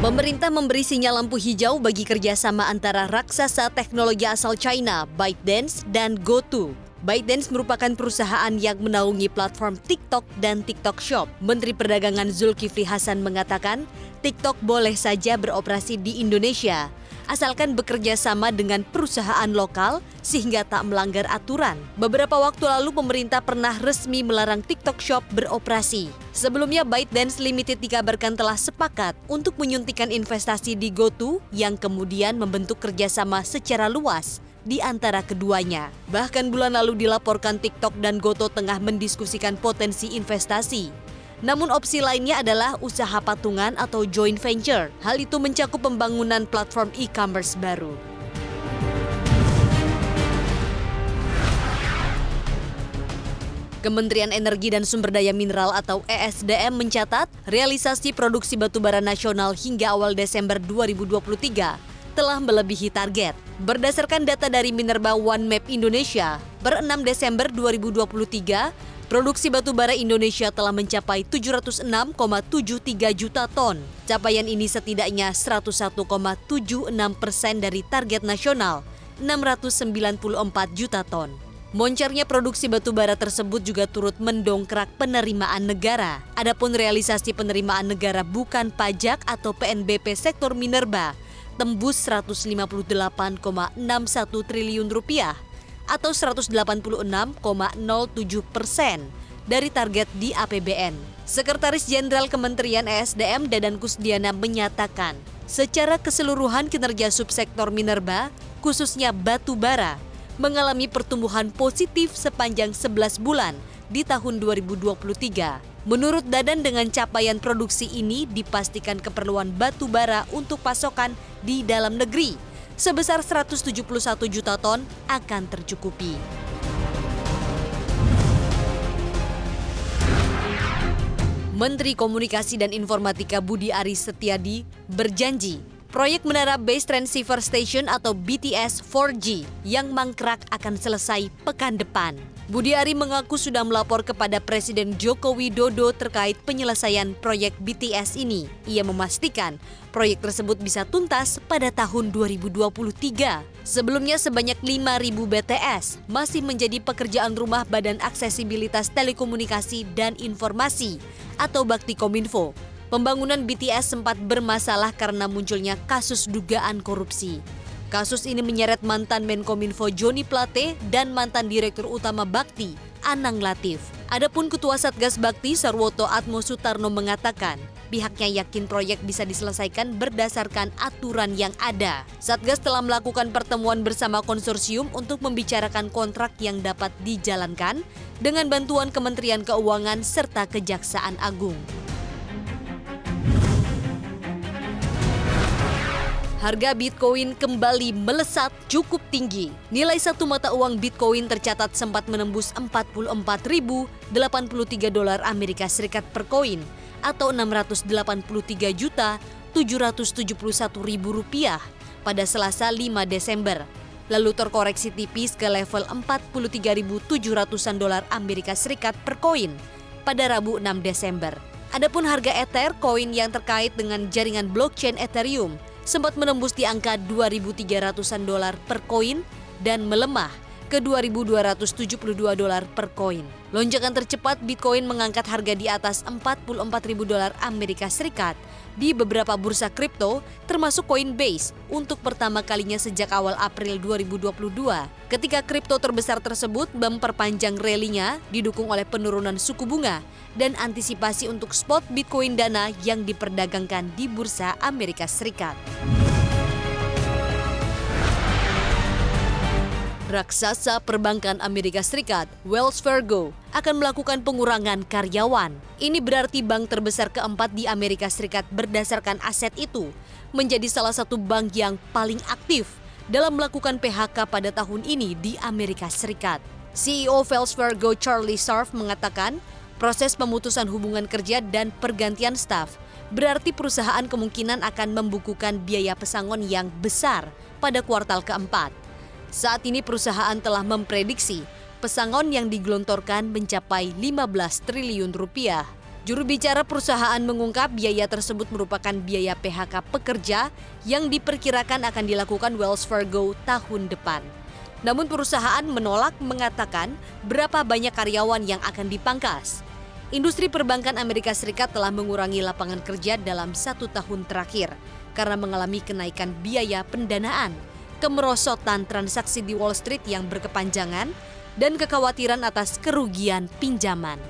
Pemerintah memberi sinyal lampu hijau bagi kerjasama antara raksasa teknologi asal China, ByteDance dan GoTo. ByteDance merupakan perusahaan yang menaungi platform TikTok dan TikTok Shop. Menteri Perdagangan Zulkifli Hasan mengatakan, TikTok boleh saja beroperasi di Indonesia, asalkan bekerja sama dengan perusahaan lokal sehingga tak melanggar aturan. Beberapa waktu lalu pemerintah pernah resmi melarang TikTok Shop beroperasi. Sebelumnya ByteDance Limited dikabarkan telah sepakat untuk menyuntikkan investasi di GoTo yang kemudian membentuk kerjasama secara luas di antara keduanya. Bahkan bulan lalu dilaporkan TikTok dan GoTo tengah mendiskusikan potensi investasi. Namun opsi lainnya adalah usaha patungan atau joint venture. Hal itu mencakup pembangunan platform e-commerce baru. Kementerian Energi dan Sumber Daya Mineral atau ESDM mencatat realisasi produksi batubara nasional hingga awal Desember 2023 telah melebihi target. Berdasarkan data dari Minerba One Map Indonesia, per 6 Desember 2023, produksi batubara Indonesia telah mencapai 706,73 juta ton. Capaian ini setidaknya 101,76% dari target nasional, 694 juta ton. Moncernya produksi batubara tersebut juga turut mendongkrak penerimaan negara. Adapun realisasi penerimaan negara bukan pajak atau PNBP sektor Minerba tembus 158,61 triliun rupiah atau 186,07% dari target di APBN. Sekretaris Jenderal Kementerian ESDM Dadan Kusdiana menyatakan, secara keseluruhan kinerja subsektor Minerba, khususnya batu bara, mengalami pertumbuhan positif sepanjang 11 bulan di tahun 2023. Menurut Dadan, dengan capaian produksi ini dipastikan keperluan batu bara untuk pasokan di dalam negeri sebesar 171 juta ton akan tercukupi. Menteri Komunikasi dan Informatika Budi Aris Setiadi berjanji proyek Menara Base Transceiver Station atau BTS 4G yang mangkrak akan selesai pekan depan. Budi Ari mengaku sudah melapor kepada Presiden Joko Widodo terkait penyelesaian proyek BTS ini. Ia memastikan proyek tersebut bisa tuntas pada tahun 2023. Sebelumnya sebanyak 5.000 BTS masih menjadi pekerjaan rumah Badan Aksesibilitas Telekomunikasi dan Informasi atau Baktikominfo. Pembangunan BTS sempat bermasalah karena munculnya kasus dugaan korupsi. Kasus ini menyeret mantan Menkominfo Joni Plate dan mantan Direktur Utama Bakti, Anang Latif. Adapun Ketua Satgas Bakti Sarwoto Atmo Sutarno mengatakan, pihaknya yakin proyek bisa diselesaikan berdasarkan aturan yang ada. Satgas telah melakukan pertemuan bersama konsorsium untuk membicarakan kontrak yang dapat dijalankan dengan bantuan Kementerian Keuangan serta Kejaksaan Agung. Harga Bitcoin kembali melesat cukup tinggi. Nilai satu mata uang Bitcoin tercatat sempat menembus 44.083 dolar Amerika Serikat per koin atau 683.771.000 rupiah pada Selasa 5 Desember. Lalu terkoreksi tipis ke level 43.700-an dolar Amerika Serikat per koin pada Rabu 6 Desember. Adapun harga Ether, koin yang terkait dengan jaringan blockchain Ethereum, sempat menembus di angka 2.300-an dolar per koin dan melemah ke 2.272 dolar per koin. Lonjakan tercepat Bitcoin mengangkat harga di atas 44.000 dolar Amerika Serikat di beberapa bursa kripto termasuk Coinbase untuk pertama kalinya sejak awal April 2022. Ketika kripto terbesar tersebut memperpanjang rally-nya didukung oleh penurunan suku bunga dan antisipasi untuk spot Bitcoin Dana yang diperdagangkan di bursa Amerika Serikat. Raksasa perbankan Amerika Serikat, Wells Fargo, akan melakukan pengurangan karyawan. Ini berarti bank terbesar keempat di Amerika Serikat berdasarkan aset itu menjadi salah satu bank yang paling aktif dalam melakukan PHK pada tahun ini di Amerika Serikat. CEO Wells Fargo Charlie Scharf mengatakan, proses pemutusan hubungan kerja dan pergantian staf berarti perusahaan kemungkinan akan membukukan biaya pesangon yang besar pada kuartal keempat. Saat ini perusahaan telah memprediksi pesangon yang digelontorkan mencapai 15 triliun rupiah. Juru bicara perusahaan mengungkap biaya tersebut merupakan biaya PHK pekerja yang diperkirakan akan dilakukan Wells Fargo tahun depan. Namun perusahaan menolak mengatakan berapa banyak karyawan yang akan dipangkas. Industri perbankan Amerika Serikat telah mengurangi lapangan kerja dalam 1 tahun terakhir karena mengalami kenaikan biaya pendanaan, kemerosotan transaksi di Wall Street yang berkepanjangan, dan kekhawatiran atas kerugian pinjaman.